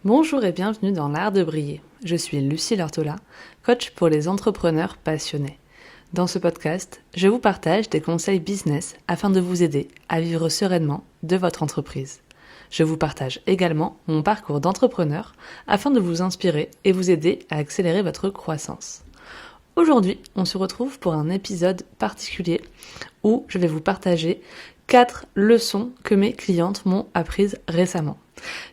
Bonjour et bienvenue dans l'art de briller. Je suis Lucie Lortola, coach pour les entrepreneurs passionnés. Dans ce podcast, je vous partage des conseils business afin de vous aider à vivre sereinement de votre entreprise. Je vous partage également mon parcours d'entrepreneur afin de vous inspirer et vous aider à accélérer votre croissance. Aujourd'hui, on se retrouve pour un épisode particulier où je vais vous partager 4 leçons que mes clientes m'ont apprises récemment.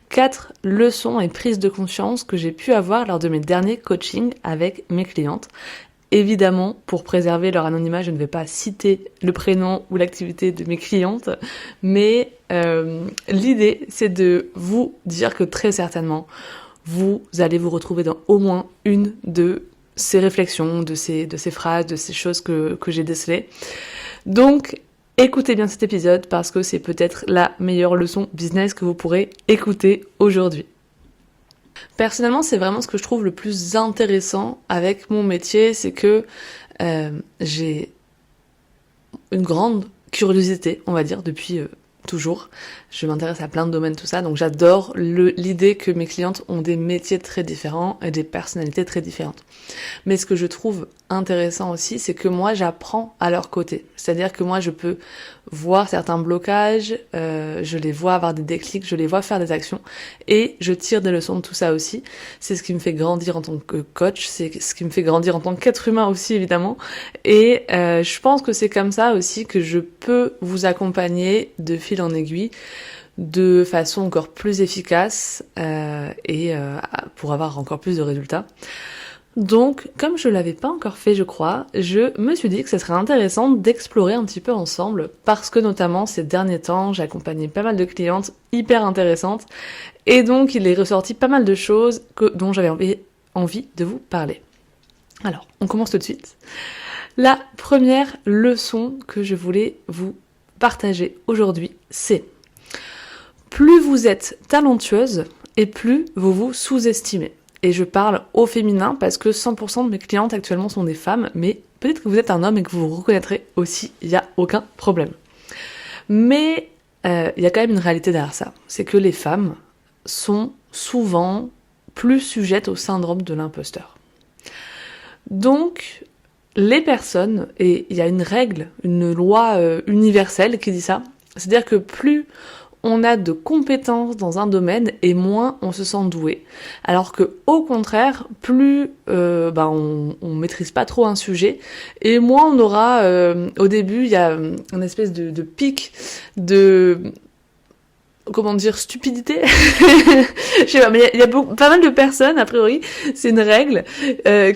4 leçons et prises de conscience que j'ai pu avoir lors de mes derniers coachings avec mes clientes. Évidemment, pour préserver leur anonymat, je ne vais pas citer le prénom ou l'activité de mes clientes, mais l'idée, c'est de vous dire que très certainement, vous allez vous retrouver dans au moins une de ces réflexions, de ces phrases, de ces choses que j'ai décelées. Donc, écoutez bien cet épisode parce que c'est peut-être la meilleure leçon business que vous pourrez écouter aujourd'hui. Personnellement, c'est vraiment ce que je trouve le plus intéressant avec mon métier, c'est que j'ai une grande curiosité, on va dire, depuis toujours. Je m'intéresse à plein de domaines, tout ça, donc j'adore l'idée que mes clientes ont des métiers très différents et des personnalités très différentes. Mais ce que je trouve intéressant aussi, c'est que moi, j'apprends à leur côté. C'est-à-dire que moi, je peux voir certains blocages, je les vois avoir des déclics, je les vois faire des actions et je tire des leçons de tout ça aussi. C'est ce qui me fait grandir en tant que coach, c'est ce qui me fait grandir en tant qu'être humain aussi, évidemment. Et je pense que c'est comme ça aussi que je peux vous accompagner de fil en aiguille de façon encore plus efficace et pour avoir encore plus de résultats. Donc, comme je l'avais pas encore fait, je crois, je me suis dit que ce serait intéressant d'explorer un petit peu ensemble, parce que notamment ces derniers temps, j'ai accompagné pas mal de clientes hyper intéressantes, et donc il est ressorti pas mal de choses dont j'avais envie de vous parler. Alors, on commence tout de suite. La première leçon que je voulais vous partager aujourd'hui, c'est plus vous êtes talentueuse et plus vous vous sous-estimez. Et je parle au féminin parce que 100% de mes clientes actuellement sont des femmes, mais peut-être que vous êtes un homme et que vous vous reconnaîtrez aussi, il n'y a aucun problème. Mais il y a quand même une réalité derrière ça, c'est que les femmes sont souvent plus sujettes au syndrome de l'imposteur. Donc, les personnes, et il y a une règle, une loi universelle qui dit ça, c'est-à-dire que plus on a de compétences dans un domaine et moins on se sent doué. Alors que au contraire, plus on maîtrise pas trop un sujet et moins on aura au début il y a une espèce de pic de stupidité. Je sais pas, mais il y a pas mal de personnes, a priori, c'est une règle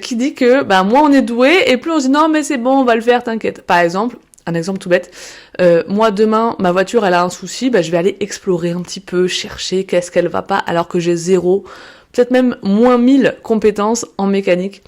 qui dit que moins on est doué et plus on se dit non mais c'est bon, on va le faire, t'inquiète. Par exemple, un exemple tout bête, moi demain, ma voiture elle a un souci, je vais aller explorer un petit peu, chercher qu'est-ce qu'elle va pas, alors que j'ai 0, peut-être même moins 1000 compétences en mécanique.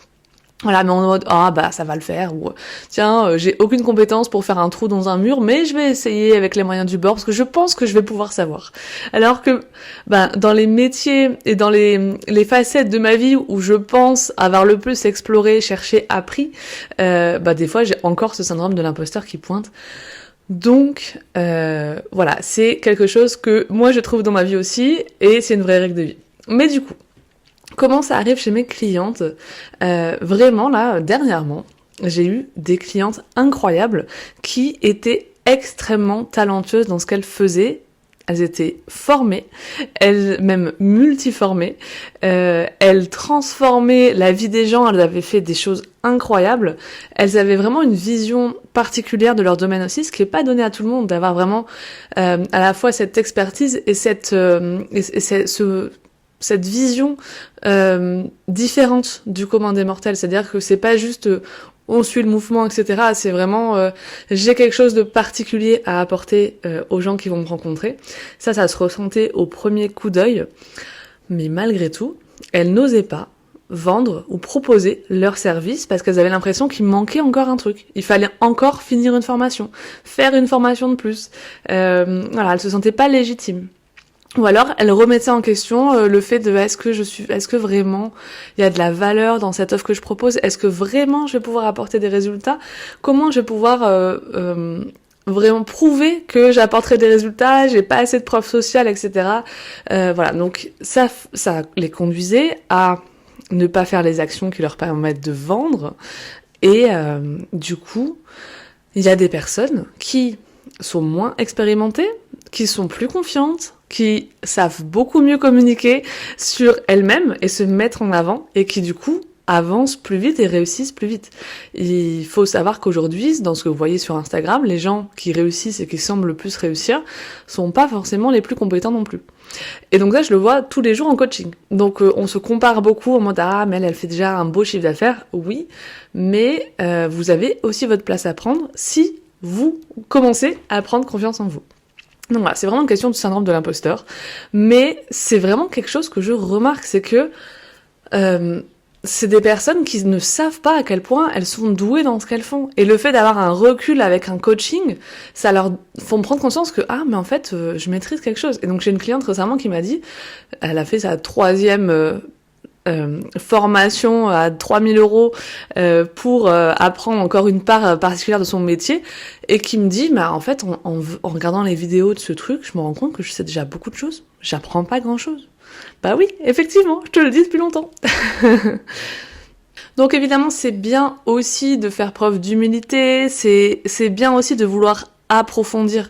Voilà, mais en mode, ça va le faire, ou tiens, j'ai aucune compétence pour faire un trou dans un mur, mais je vais essayer avec les moyens du bord, parce que je pense que je vais pouvoir savoir. Alors que, dans les métiers et dans les facettes de ma vie où je pense avoir le plus exploré, cherché, appris, des fois j'ai encore ce syndrome de l'imposteur qui pointe. Donc, voilà, c'est quelque chose que moi je trouve dans ma vie aussi, et c'est une vraie règle de vie. Mais du coup, comment ça arrive chez mes clientes ? Vraiment là, dernièrement, j'ai eu des clientes incroyables qui étaient extrêmement talentueuses dans ce qu'elles faisaient. Elles étaient formées, elles même multiformées, elles transformaient la vie des gens, elles avaient fait des choses incroyables, elles avaient vraiment une vision particulière de leur domaine aussi, ce qui est pas donné à tout le monde, d'avoir vraiment à la fois cette expertise et cette vision différente du commun des mortels, c'est-à-dire que c'est pas juste on suit le mouvement, etc. C'est vraiment j'ai quelque chose de particulier à apporter aux gens qui vont me rencontrer. Ça se ressentait au premier coup d'œil, mais malgré tout, elles n'osaient pas vendre ou proposer leur service parce qu'elles avaient l'impression qu'il manquait encore un truc. Il fallait encore finir une formation, faire une formation de plus. Elles se sentaient pas légitimes. Ou alors, elle remettait en question le fait de est-ce que vraiment il y a de la valeur dans cette offre que je propose? Est-ce que vraiment je vais pouvoir apporter des résultats? Comment je vais pouvoir vraiment prouver que j'apporterai des résultats, j'ai pas assez de preuves sociales, etc. Voilà, donc ça les conduisait à ne pas faire les actions qui leur permettent de vendre. Et du coup, il y a des personnes qui sont moins expérimentées, qui sont plus confiantes, qui savent beaucoup mieux communiquer sur elles-mêmes et se mettre en avant, et qui du coup avancent plus vite et réussissent plus vite. Il faut savoir qu'aujourd'hui, dans ce que vous voyez sur Instagram, les gens qui réussissent et qui semblent le plus réussir sont pas forcément les plus compétents non plus. Et donc ça, je le vois tous les jours en coaching. Donc on se compare beaucoup en mode « Ah, mais elle fait déjà un beau chiffre d'affaires ». Oui, mais vous avez aussi votre place à prendre si vous commencez à prendre confiance en vous. Donc voilà, c'est vraiment une question du syndrome de l'imposteur. Mais c'est vraiment quelque chose que je remarque, c'est que c'est des personnes qui ne savent pas à quel point elles sont douées dans ce qu'elles font. Et le fait d'avoir un recul avec un coaching, ça leur fait prendre conscience que, ah, mais en fait, je maîtrise quelque chose. Et donc, j'ai une cliente récemment qui m'a dit, elle a fait sa 3e formation à 3000 € pour apprendre encore une part particulière de son métier, et qui me dit, bah, en fait, en regardant les vidéos de ce truc, je me rends compte que je sais déjà beaucoup de choses. J'apprends pas grand-chose. Bah oui, effectivement, je te le dis depuis longtemps. Donc évidemment, c'est bien aussi de faire preuve d'humilité, c'est bien aussi de vouloir approfondir,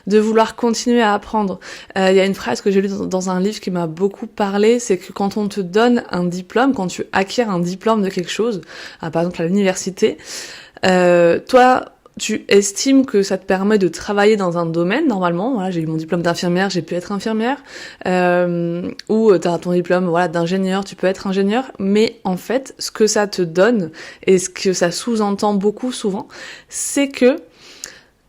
de vouloir continuer à apprendre. Il y a une phrase que j'ai lue dans un livre qui m'a beaucoup parlé, c'est que quand on te donne un diplôme, quand tu acquiers un diplôme de quelque chose, par exemple à l'université, toi, tu estimes que ça te permet de travailler dans un domaine, normalement, voilà, j'ai eu mon diplôme d'infirmière, j'ai pu être infirmière, ou t'as ton diplôme, voilà, d'ingénieur, tu peux être ingénieur, mais en fait, ce que ça te donne, et ce que ça sous-entend beaucoup souvent, c'est que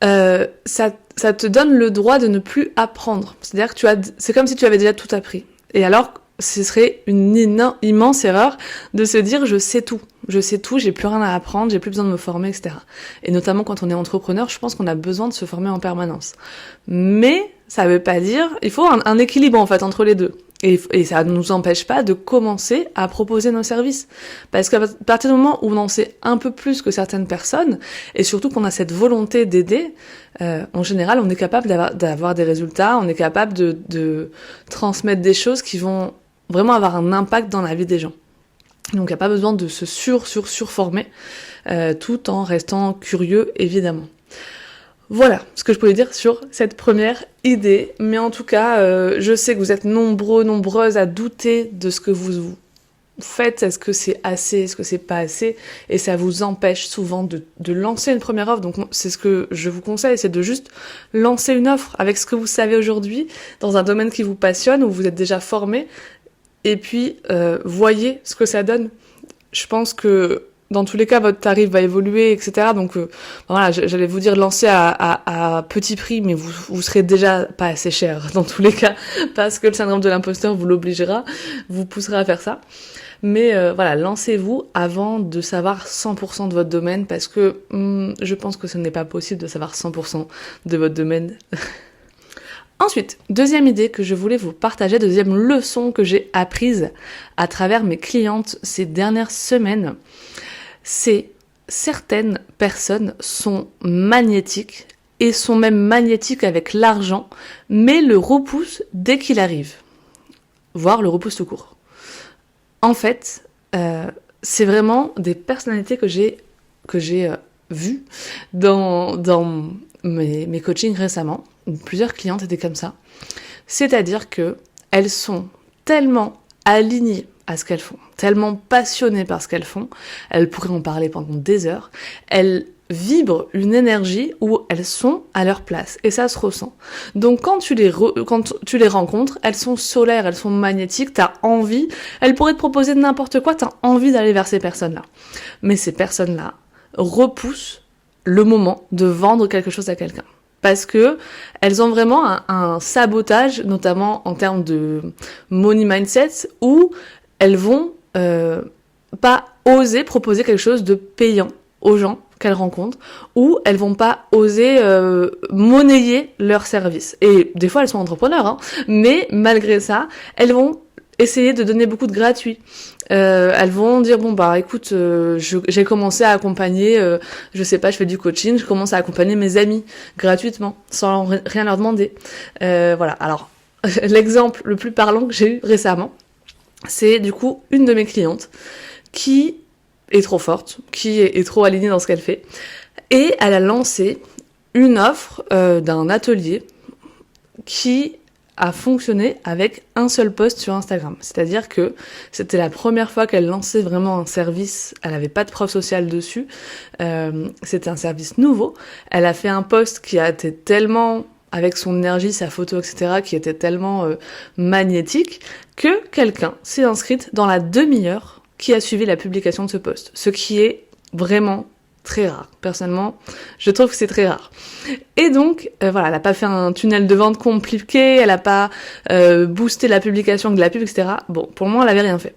ça te donne le droit de ne plus apprendre. C'est-à-dire que c'est comme si tu avais déjà tout appris. Et alors, ce serait une immense erreur de se dire je sais tout, j'ai plus rien à apprendre, j'ai plus besoin de me former, etc. Et notamment quand on est entrepreneur, je pense qu'on a besoin de se former en permanence. Mais ça veut pas dire, il faut un équilibre en fait entre les deux. Et ça ne nous empêche pas de commencer à proposer nos services. Parce qu'à partir du moment où on en sait un peu plus que certaines personnes, et surtout qu'on a cette volonté d'aider, en général, on est capable d'avoir des résultats, on est capable de transmettre des choses qui vont vraiment avoir un impact dans la vie des gens. Donc il n'y a pas besoin de se surformer, tout en restant curieux, évidemment. Voilà ce que je pouvais dire sur cette première idée, mais en tout cas, je sais que vous êtes nombreuses à douter de ce que vous faites, est-ce que c'est assez, est-ce que c'est pas assez, et ça vous empêche souvent de lancer une première offre. Donc c'est ce que je vous conseille, c'est de juste lancer une offre avec ce que vous savez aujourd'hui, dans un domaine qui vous passionne, où vous êtes déjà formé, et puis voyez ce que ça donne. Je pense que dans tous les cas, votre tarif va évoluer, etc. Donc voilà, j'allais vous dire lancer à petit prix, mais vous serez déjà pas assez cher dans tous les cas, parce que le syndrome de l'imposteur vous l'obligera, vous poussera à faire ça. Mais voilà, lancez-vous avant de savoir 100% de votre domaine, parce que je pense que ce n'est pas possible de savoir 100% de votre domaine. Ensuite, deuxième idée que je voulais vous partager, deuxième leçon que j'ai apprise à travers mes clientes ces dernières semaines, c'est certaines personnes sont magnétiques et sont même magnétiques avec l'argent, mais le repoussent dès qu'il arrive, voire le repoussent tout court. En fait, c'est vraiment des personnalités que j'ai vues dans mes coachings récemment. Plusieurs clientes étaient comme ça. C'est-à-dire que elles sont tellement alignées à ce qu'elles font, tellement passionnées par ce qu'elles font, elles pourraient en parler pendant des heures, elles vibrent une énergie où elles sont à leur place, et ça se ressent. Donc quand tu les rencontres, elles sont solaires, elles sont magnétiques, t'as envie, elles pourraient te proposer n'importe quoi, t'as envie d'aller vers ces personnes-là. Mais ces personnes-là repoussent le moment de vendre quelque chose à quelqu'un. Parce que elles ont vraiment un sabotage, notamment en termes de money mindset, où elles vont pas oser proposer quelque chose de payant aux gens qu'elles rencontrent, ou elles vont pas oser monnayer leur service. Et des fois elles sont entrepreneurs, mais malgré ça, elles vont essayer de donner beaucoup de gratuit. Elles vont dire bon bah écoute, j'ai commencé à accompagner, je sais pas, je fais du coaching, je commence à accompagner mes amis gratuitement, sans rien leur demander. Voilà. Alors l'exemple le plus parlant que j'ai eu récemment, c'est du coup une de mes clientes qui est trop forte, qui est trop alignée dans ce qu'elle fait, et elle a lancé une offre d'un atelier qui a fonctionné avec un seul post sur Instagram. C'est-à-dire que c'était la première fois qu'elle lançait vraiment un service, elle avait pas de preuve sociale dessus, c'était un service nouveau. Elle a fait un post qui a été tellement, avec son énergie, sa photo, etc., qui était tellement magnétique, que quelqu'un s'est inscrite dans la demi-heure qui a suivi la publication de ce post. Ce qui est vraiment très rare. Personnellement, je trouve que c'est très rare. Et donc, voilà, elle a pas fait un tunnel de vente compliqué, elle a pas boosté la publication de la pub, etc. Bon, pour moi, elle avait rien fait.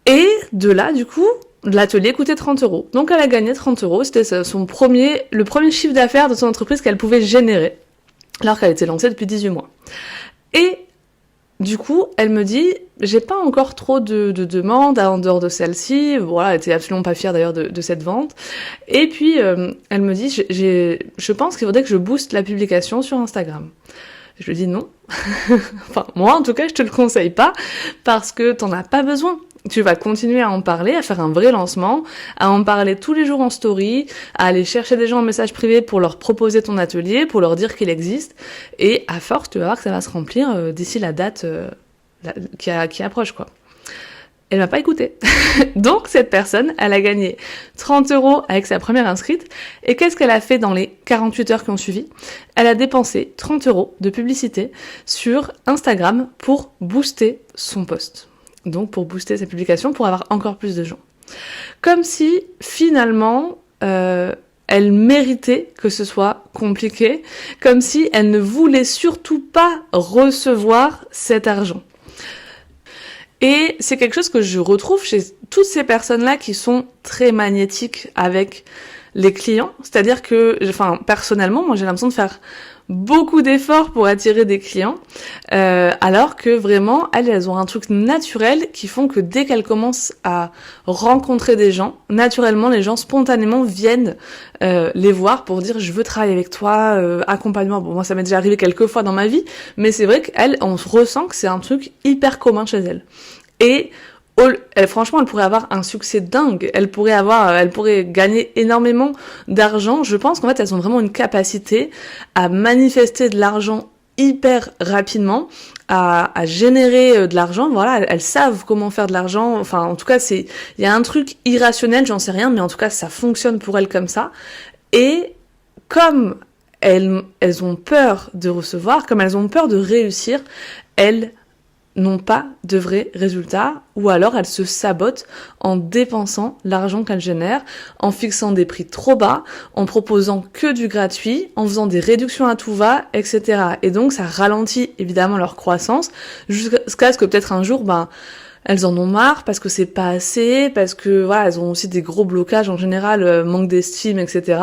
Et de là, du coup, l'atelier coûtait 30 €. Donc, elle a gagné 30 €. C'était le premier chiffre d'affaires de son entreprise qu'elle pouvait générer, alors qu'elle était lancée depuis 18 mois. Et du coup, elle me dit, j'ai pas encore trop de demandes en dehors de celle-ci. Voilà, elle était absolument pas fière d'ailleurs de cette vente. Et puis, elle me dit, je pense qu'il faudrait que je booste la publication sur Instagram. Je lui dis non. Enfin, moi, en tout cas, je te le conseille pas parce que t'en as pas besoin. Tu vas continuer à en parler, à faire un vrai lancement, à en parler tous les jours en story, à aller chercher des gens en message privé pour leur proposer ton atelier, pour leur dire qu'il existe. Et à force, tu vas voir que ça va se remplir d'ici la date qui approche, quoi. Elle m'a pas écouté. Donc, cette personne, elle a gagné 30 € avec sa première inscrite. Et qu'est-ce qu'elle a fait dans les 48 heures qui ont suivi? Elle a dépensé 30 € de publicité sur Instagram pour booster son post. Donc, pour booster sa publication, pour avoir encore plus de gens. Comme si, finalement, elle méritait que ce soit compliqué. Comme si elle ne voulait surtout pas recevoir cet argent. Et c'est quelque chose que je retrouve chez toutes ces personnes-là qui sont très magnétiques avec les clients. C'est-à-dire que, personnellement, moi j'ai l'impression de faire beaucoup d'efforts pour attirer des clients, alors que vraiment, elles ont un truc naturel qui font que dès qu'elles commencent à rencontrer des gens, naturellement, les gens spontanément viennent les voir pour dire je veux travailler avec toi, accompagnement. Bon, moi ça m'est déjà arrivé quelques fois dans ma vie, mais c'est vrai qu'elles, on ressent que c'est un truc hyper commun chez elles. Et franchement, elle pourrait avoir un succès dingue. Elle pourrait gagner énormément d'argent. Je pense qu'en fait, elles ont vraiment une capacité à manifester de l'argent hyper rapidement, à générer de l'argent. Voilà, elles savent comment faire de l'argent. Enfin, en tout cas, il y a un truc irrationnel, j'en sais rien, mais en tout cas, ça fonctionne pour elles comme ça. Et comme elles ont peur de recevoir, comme elles ont peur de réussir, elles n'ont pas de vrais résultats, ou alors elles se sabotent en dépensant l'argent qu'elles génèrent, en fixant des prix trop bas, en proposant que du gratuit, en faisant des réductions à tout va, etc. Et donc ça ralentit évidemment leur croissance, jusqu'à ce que peut-être un jour, elles en ont marre parce que c'est pas assez, parce que voilà, elles ont aussi des gros blocages en général, manque d'estime, etc.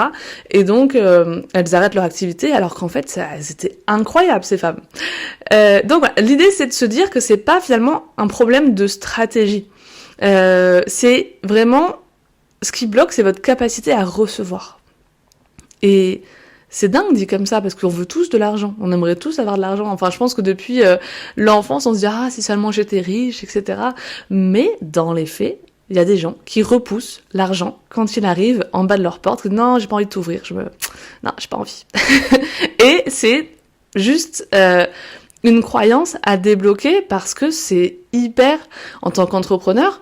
Et donc elles arrêtent leur activité alors qu'en fait elles étaient incroyables ces femmes. Donc voilà, l'idée c'est de se dire que c'est pas finalement un problème de stratégie. C'est vraiment ce qui bloque, c'est votre capacité à recevoir. Et c'est dingue dit comme ça, parce qu'on veut tous de l'argent, on aimerait tous avoir de l'argent. Enfin, je pense que depuis l'enfance, on se dit « Ah, si seulement j'étais riche, etc. » Mais dans les faits, il y a des gens qui repoussent l'argent quand il arrive en bas de leur porte. « Non, j'ai pas envie de t'ouvrir, non, j'ai pas envie. » Et c'est juste une croyance à débloquer parce que c'est hyper, en tant qu'entrepreneur,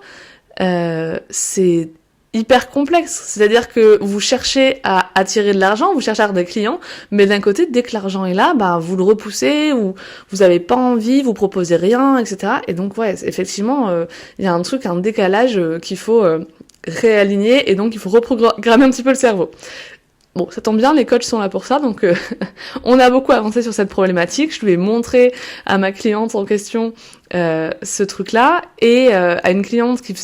c'est hyper complexe, c'est-à-dire que vous cherchez à attirer de l'argent, vous cherchez à avoir des clients, mais d'un côté, dès que l'argent est là, vous le repoussez, ou vous avez pas envie, vous proposez rien, etc. Et donc ouais, effectivement, il y a un décalage qu'il faut réaligner, et donc il faut reprogrammer un petit peu le cerveau. Bon, ça tombe bien, les coachs sont là pour ça, donc on a beaucoup avancé sur cette problématique. Je lui ai montré à ma cliente en question ce truc-là, et à une cliente qui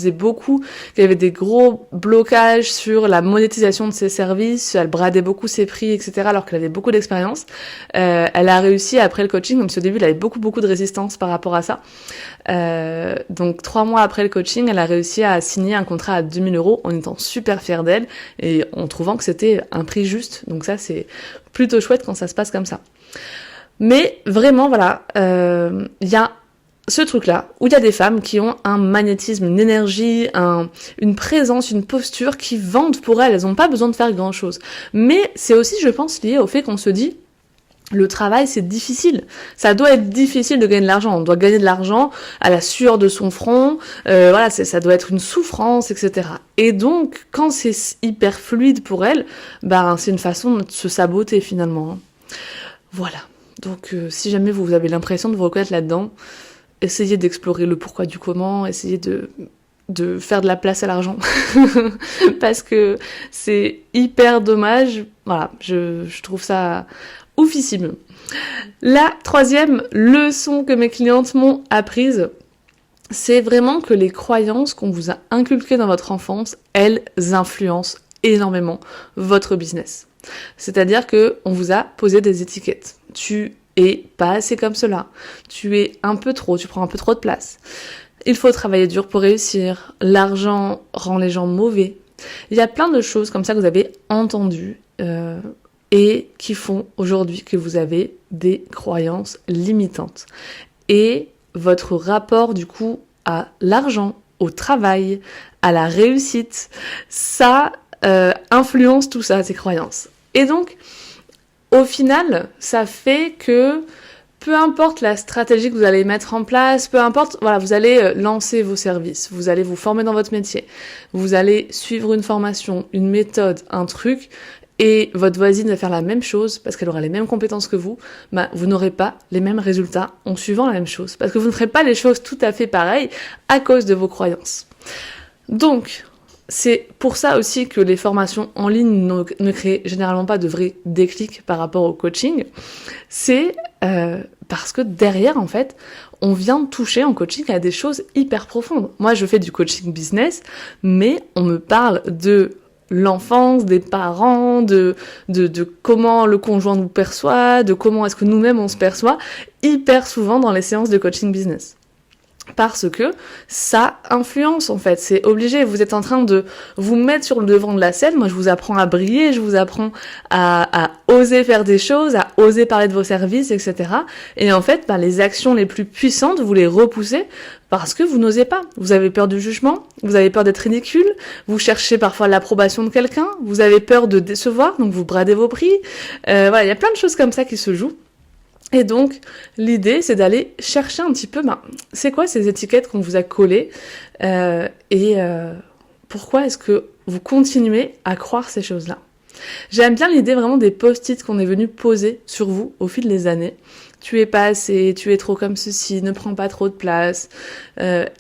avait des gros blocages sur la monétisation de ses services, elle bradait beaucoup ses prix, etc., alors qu'elle avait beaucoup d'expérience. Elle a réussi après le coaching, même si au début elle avait beaucoup de résistance par rapport à ça. Donc 3 mois après le coaching, elle a réussi à signer un contrat à 2000 € en étant super fière d'elle et en trouvant que c'était un prix juste. Donc ça, c'est plutôt chouette quand ça se passe comme ça. Mais vraiment, voilà, y a ce truc-là où il y a des femmes qui ont un magnétisme, une énergie, une présence, une posture qui vendent pour elles. Elles n'ont pas besoin de faire grand-chose. Mais c'est aussi, je pense, lié au fait qu'on se dit le travail, c'est difficile. Ça doit être difficile de gagner de l'argent. On doit gagner de l'argent à la sueur de son front. Voilà, ça doit être une souffrance, etc. Et donc, quand c'est hyper fluide pour elle, c'est une façon de se saboter finalement. Voilà. Donc, si jamais vous avez l'impression de vous reconnaître là-dedans, essayez d'explorer le pourquoi du comment, essayez de faire de la place à l'argent. Parce que c'est hyper dommage. Voilà, je trouve ça oufissime. La 3e leçon que mes clientes m'ont apprise, c'est vraiment que les croyances qu'on vous a inculquées dans votre enfance, elles influencent énormément votre business. C'est-à-dire que on vous a posé des étiquettes. Tu es pas assez comme cela. Tu es un peu trop, tu prends un peu trop de place. Il faut travailler dur pour réussir. L'argent rend les gens mauvais. Il y a plein de choses comme ça que vous avez entendues et qui font aujourd'hui que vous avez des croyances limitantes. Et votre rapport du coup à l'argent, au travail, à la réussite, ça influence tout ça, ces croyances. Et donc, au final, ça fait que peu importe la stratégie que vous allez mettre en place, peu importe, voilà, vous allez lancer vos services, vous allez vous former dans votre métier, vous allez suivre une formation, une méthode, un truc, et votre voisine va faire la même chose parce qu'elle aura les mêmes compétences que vous, vous n'aurez pas les mêmes résultats en suivant la même chose. Parce que vous ne ferez pas les choses tout à fait pareilles à cause de vos croyances. Donc, c'est pour ça aussi que les formations en ligne ne créent généralement pas de vrais déclics par rapport au coaching. C'est parce que derrière, en fait, on vient toucher en coaching à des choses hyper profondes. Moi, je fais du coaching business, mais on me parle de l'enfance, des parents, de comment le conjoint nous perçoit, de comment est-ce que nous-mêmes on se perçoit, hyper souvent dans les séances de coaching business. Parce que ça influence en fait, c'est obligé, vous êtes en train de vous mettre sur le devant de la scène, moi je vous apprends à briller, je vous apprends à oser faire des choses, à oser parler de vos services, etc. Et en fait, les actions les plus puissantes, vous les repoussez parce que vous n'osez pas, vous avez peur du jugement, vous avez peur d'être ridicule, vous cherchez parfois l'approbation de quelqu'un, vous avez peur de décevoir, donc vous bradez vos prix, voilà, il y a plein de choses comme ça qui se jouent. Et donc, l'idée, c'est d'aller chercher un petit peu, c'est quoi ces étiquettes qu'on vous a collées et pourquoi est-ce que vous continuez à croire ces choses-là. J'aime bien l'idée vraiment des post-it qu'on est venu poser sur vous au fil des années. Tu es pas assez, tu es trop comme ceci, ne prends pas trop de place.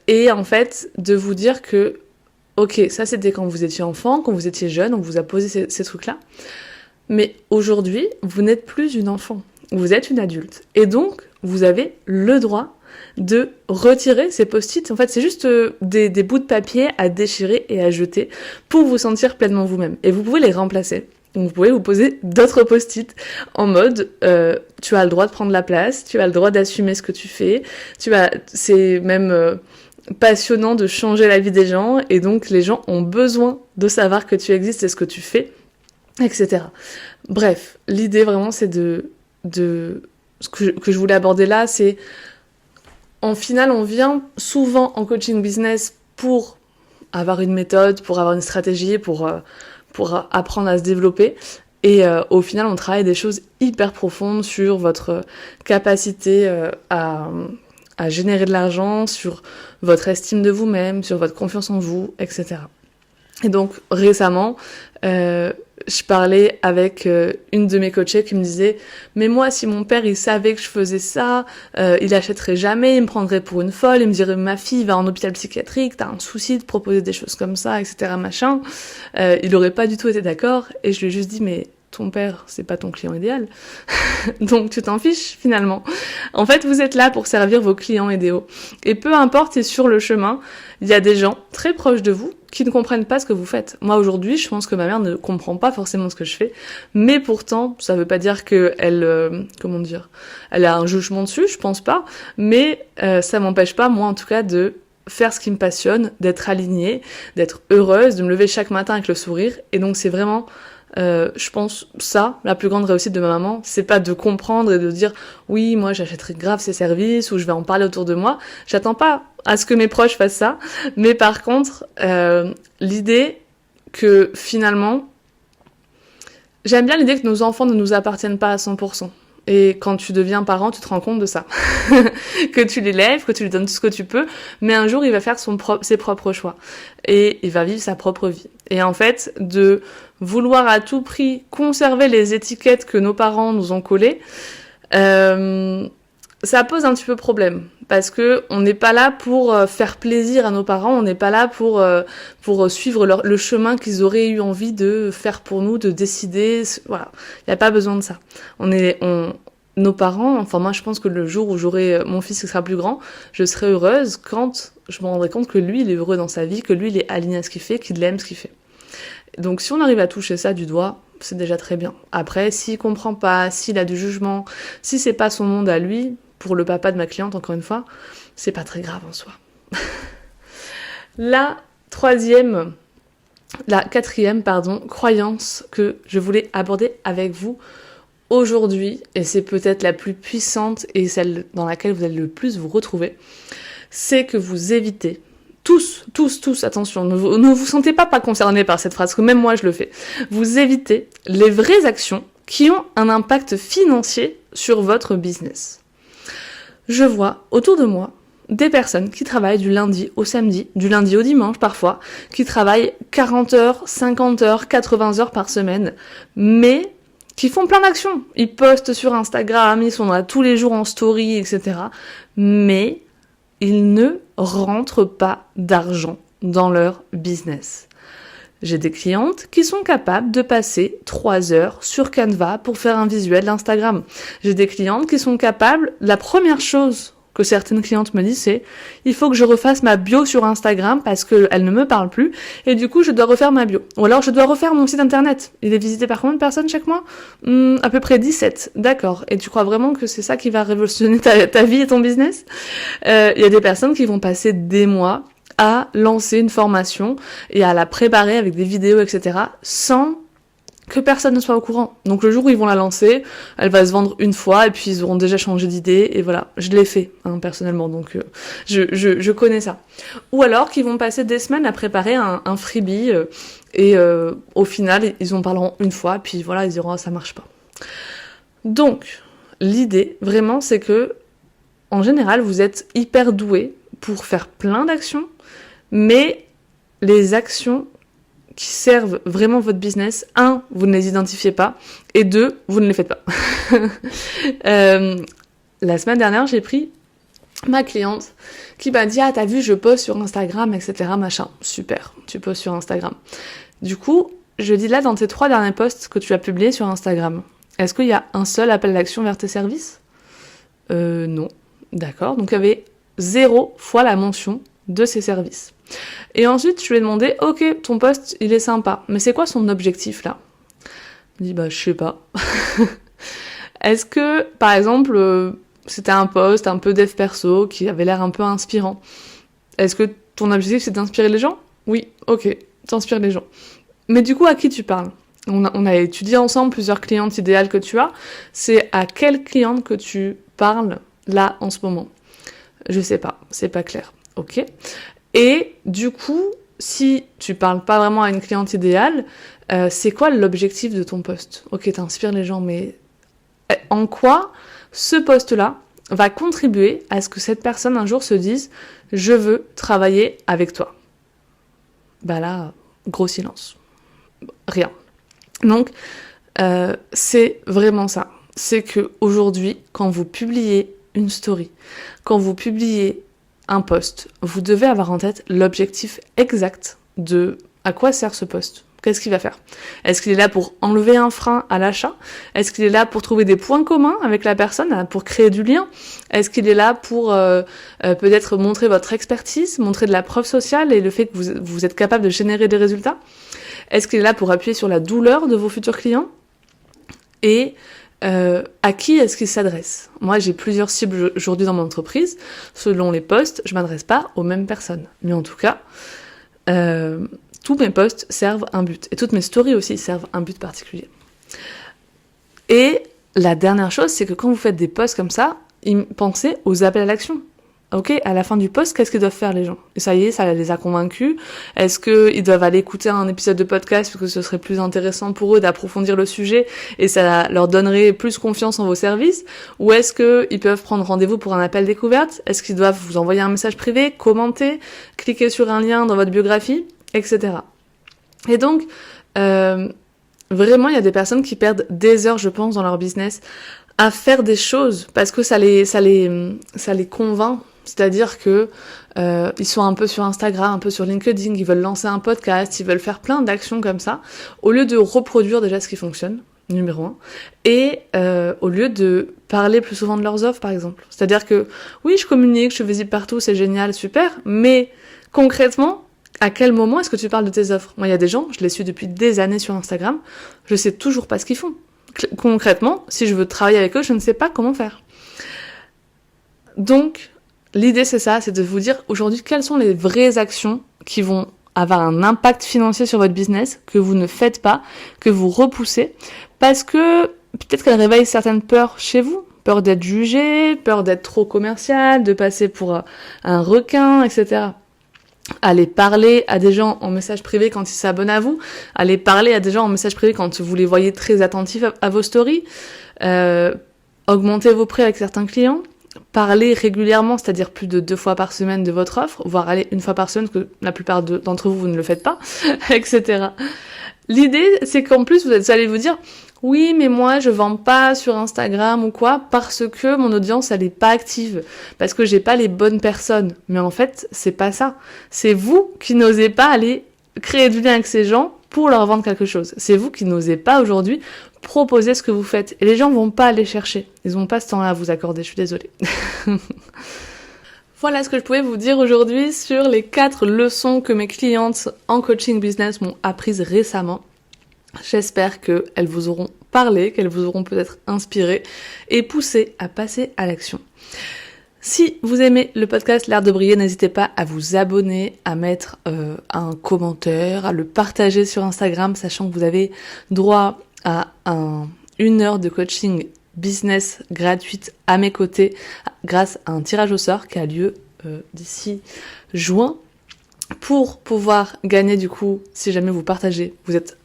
Et en fait, de vous dire que, ok, ça c'était quand vous étiez enfant, quand vous étiez jeune, on vous a posé ces trucs-là. Mais aujourd'hui, vous n'êtes plus une enfant. Vous êtes une adulte. Et donc, vous avez le droit de retirer ces post-it. En fait, c'est juste des bouts de papier à déchirer et à jeter pour vous sentir pleinement vous-même. Et vous pouvez les remplacer. Donc, vous pouvez vous poser d'autres post-it en mode tu as le droit de prendre la place, tu as le droit d'assumer ce que tu fais, c'est même passionnant de changer la vie des gens et donc les gens ont besoin de savoir que tu existes et ce que tu fais, etc. Bref, l'idée vraiment c'est ce que je voulais aborder là, c'est en final on vient souvent en coaching business pour avoir une méthode, pour avoir une stratégie, pour apprendre à se développer et au final on travaille des choses hyper profondes sur votre capacité à générer de l'argent, sur votre estime de vous-même, sur votre confiance en vous, etc. Et donc récemment je parlais avec une de mes coachées qui me disait « Mais moi, si mon père, il savait que je faisais ça, il achèterait jamais, il me prendrait pour une folle, il me dirait « Ma fille va en hôpital psychiatrique, t'as un souci de proposer des choses comme ça, etc. machin. » Il aurait pas du tout été d'accord et je lui ai juste dit « Mais ton père, c'est pas ton client idéal. Donc tu t'en fiches finalement. En fait, vous êtes là pour servir vos clients idéaux. Et peu importe, et sur le chemin, il y a des gens très proches de vous qui ne comprennent pas ce que vous faites. Moi aujourd'hui, je pense que ma mère ne comprend pas forcément ce que je fais, mais pourtant, ça veut pas dire que elle elle a un jugement dessus, je pense pas, mais ça m'empêche pas, moi en tout cas, de faire ce qui me passionne, d'être alignée, d'être heureuse, de me lever chaque matin avec le sourire. Et donc c'est vraiment, je pense, ça, la plus grande réussite de ma maman, c'est pas de comprendre et de dire oui, moi j'achèterai grave ses services ou je vais en parler autour de moi. J'attends pas à ce que mes proches fassent ça, mais par contre, l'idée que finalement, j'aime bien l'idée que nos enfants ne nous appartiennent pas à 100%. Et quand tu deviens parent, tu te rends compte de ça. Que tu l'élèves, que tu lui donnes tout ce que tu peux, mais un jour, il va faire ses propres choix. Et il va vivre sa propre vie. Et en fait, de vouloir à tout prix conserver les étiquettes que nos parents nous ont collées, ça pose un petit peu problème. Parce que on n'est pas là pour faire plaisir à nos parents, on n'est pas là pour suivre le chemin qu'ils auraient eu envie de faire pour nous, de décider. Voilà, il n'y a pas besoin de ça. Nos parents, enfin moi je pense que le jour où j'aurai mon fils qui sera plus grand, je serai heureuse quand je me rendrai compte que lui il est heureux dans sa vie, que lui il est aligné à ce qu'il fait, qu'il aime ce qu'il fait. Donc si on arrive à toucher ça du doigt, c'est déjà très bien. Après, s'il comprend pas, s'il a du jugement, si c'est pas son monde à lui, pour le papa de ma cliente, encore une fois, c'est pas très grave en soi. La quatrième, croyance que je voulais aborder avec vous aujourd'hui, et c'est peut-être la plus puissante et celle dans laquelle vous allez le plus vous retrouver, c'est que vous évitez, tous, attention, ne vous sentez pas concernés par cette phrase, parce que même moi je le fais, vous évitez les vraies actions qui ont un impact financier sur votre business. Je vois autour de moi des personnes qui travaillent du lundi au samedi, du lundi au dimanche parfois, qui travaillent 40 heures, 50 heures, 80 heures par semaine, mais qui font plein d'actions. Ils postent sur Instagram, ils sont là tous les jours en story, etc. Mais ils ne rentrent pas d'argent dans leur business. J'ai des clientes qui sont capables de passer 3 heures sur Canva pour faire un visuel d'Instagram. J'ai des clientes qui sont capables, la première chose que certaines clientes me disent, c'est il faut que je refasse ma bio sur Instagram parce qu'elle ne me parle plus et du coup je dois refaire ma bio. Ou alors je dois refaire mon site internet. Il est visité par combien de personnes chaque mois ? À peu près 17. D'accord. Et tu crois vraiment que c'est ça qui va révolutionner ta vie et ton business ? Il y a des personnes qui vont passer des mois à lancer une formation et à la préparer avec des vidéos, etc. sans que personne ne soit au courant. Donc le jour où ils vont la lancer, elle va se vendre une fois et puis ils auront déjà changé d'idée et voilà. Je l'ai fait personnellement, donc je connais ça. Ou alors qu'ils vont passer des semaines à préparer un freebie et au final ils en parleront une fois puis voilà, ils diront ça marche pas. Donc l'idée vraiment c'est que en général vous êtes hyper doués pour faire plein d'actions, mais les actions qui servent vraiment votre business, 1, vous ne les identifiez pas, et 2, vous ne les faites pas. La semaine dernière, j'ai pris ma cliente qui m'a dit « Ah, t'as vu, je poste sur Instagram, etc. machin. » Super, tu postes sur Instagram. Du coup, je dis là, dans tes 3 derniers posts que tu as publiés sur Instagram, est-ce qu'il y a un seul appel d'action vers tes services ? Non. D'accord, donc il y avait 0 fois la mention de ses services. Et ensuite, je lui ai demandé, ok, ton post, il est sympa, mais c'est quoi son objectif là ? Il me dit, je sais pas. Est-ce que, par exemple, c'était un post un peu dev perso qui avait l'air un peu inspirant ? Est-ce que ton objectif, c'est d'inspirer les gens ? Oui, ok, t'inspires les gens. Mais du coup, à qui tu parles ? On a étudié ensemble plusieurs clientes idéales que tu as. C'est à quelle cliente que tu parles là, en ce moment ? Je sais pas, c'est pas clair. Ok. Et du coup, si tu parles pas vraiment à une cliente idéale, c'est quoi l'objectif de ton post ? Ok, t'inspires les gens, mais en quoi ce post-là va contribuer à ce que cette personne un jour se dise « Je veux travailler avec toi ». Là, gros silence. Rien. Donc, c'est vraiment ça. C'est que aujourd'hui, quand vous publiez une story, quand vous publiez un post, vous devez avoir en tête l'objectif exact de à quoi sert ce post. Qu'est-ce qu'il va faire? Est-ce qu'il est là pour enlever un frein à l'achat? Est-ce qu'il est là pour trouver des points communs avec la personne, pour créer du lien? Est-ce qu'il est là pour peut-être montrer votre expertise, montrer de la preuve sociale et le fait que vous êtes capable de générer des résultats? Est-ce qu'il est là pour appuyer sur la douleur de vos futurs clients? Et à qui est-ce qu'il s'adresse? Moi, j'ai plusieurs cibles aujourd'hui dans mon entreprise. Selon les postes, je m'adresse pas aux mêmes personnes. Mais en tout cas, tous mes posts servent un but. Et toutes mes stories aussi servent un but particulier. Et la dernière chose, c'est que quand vous faites des posts comme ça, pensez aux appels à l'action. Ok, à la fin du post, qu'est-ce qu'ils doivent faire les gens? Et ça y est, ça les a convaincus. Est-ce qu'ils doivent aller écouter un épisode de podcast parce que ce serait plus intéressant pour eux d'approfondir le sujet et ça leur donnerait plus confiance en vos services? Ou est-ce qu'ils peuvent prendre rendez-vous pour un appel découverte? Est-ce qu'ils doivent vous envoyer un message privé, commenter, cliquer sur un lien dans votre biographie, etc. Et donc, vraiment, il y a des personnes qui perdent des heures, je pense, dans leur business à faire des choses parce que ça les convainc. C'est-à-dire que ils sont un peu sur Instagram, un peu sur LinkedIn, ils veulent lancer un podcast, ils veulent faire plein d'actions comme ça, au lieu de reproduire déjà ce qui fonctionne, numéro 1, et au lieu de parler plus souvent de leurs offres, par exemple. C'est-à-dire que, oui, je communique, je suis visible partout, c'est génial, super, mais concrètement, à quel moment est-ce que tu parles de tes offres? Moi, il y a des gens, je les suis depuis des années sur Instagram, je sais toujours pas ce qu'ils font. Concrètement, si je veux travailler avec eux, je ne sais pas comment faire. Donc, l'idée, c'est ça, c'est de vous dire aujourd'hui quelles sont les vraies actions qui vont avoir un impact financier sur votre business, que vous ne faites pas, que vous repoussez, parce que peut-être qu'elles réveillent certaines peurs chez vous, peur d'être jugé, peur d'être trop commercial, de passer pour un requin, etc. Allez parler à des gens en message privé quand ils s'abonnent à vous, allez parler à des gens en message privé quand vous les voyez très attentifs à vos stories, augmentez vos prix avec certains clients, parlez régulièrement, c'est-à-dire plus de 2 fois par semaine de votre offre, voire aller 1 fois par semaine, que la plupart d'entre vous ne le faites pas, etc. L'idée, c'est qu'en plus, vous allez vous dire, oui, mais moi, je vends pas sur Instagram ou quoi, parce que mon audience, elle est pas active, parce que j'ai pas les bonnes personnes. Mais en fait, c'est pas ça. C'est vous qui n'osez pas aller créer du lien avec ces gens pour leur vendre quelque chose. C'est vous qui n'osez pas aujourd'hui proposer ce que vous faites. Et les gens vont pas aller chercher. Ils ont pas ce temps-là à vous accorder, je suis désolée. Voilà ce que je pouvais vous dire aujourd'hui sur les 4 leçons que mes clientes en coaching business m'ont apprises récemment. J'espère qu'elles vous auront parlé, qu'elles vous auront peut-être inspiré et poussé à passer à l'action. Si vous aimez le podcast L'Art de Briller, n'hésitez pas à vous abonner, à mettre un commentaire, à le partager sur Instagram, sachant que vous avez droit à 1 heure de coaching business gratuite à mes côtés grâce à un tirage au sort qui a lieu d'ici juin. Pour pouvoir gagner du coup, si jamais vous partagez, vous êtes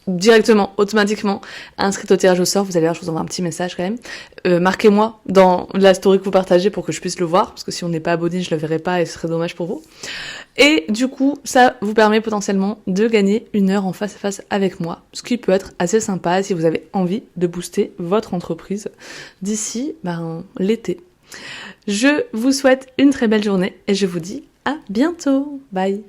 directement, automatiquement inscrite au tirage au sort. Vous allez voir, je vous envoie un petit message quand même. Marquez-moi dans la story que vous partagez pour que je puisse le voir, parce que si on n'est pas abonné, je le verrai pas et ce serait dommage pour vous. Et du coup, ça vous permet potentiellement de gagner 1 heure en face à face avec moi, ce qui peut être assez sympa si vous avez envie de booster votre entreprise d'ici l'été. Je vous souhaite une très belle journée et je vous dis à bientôt. Bye.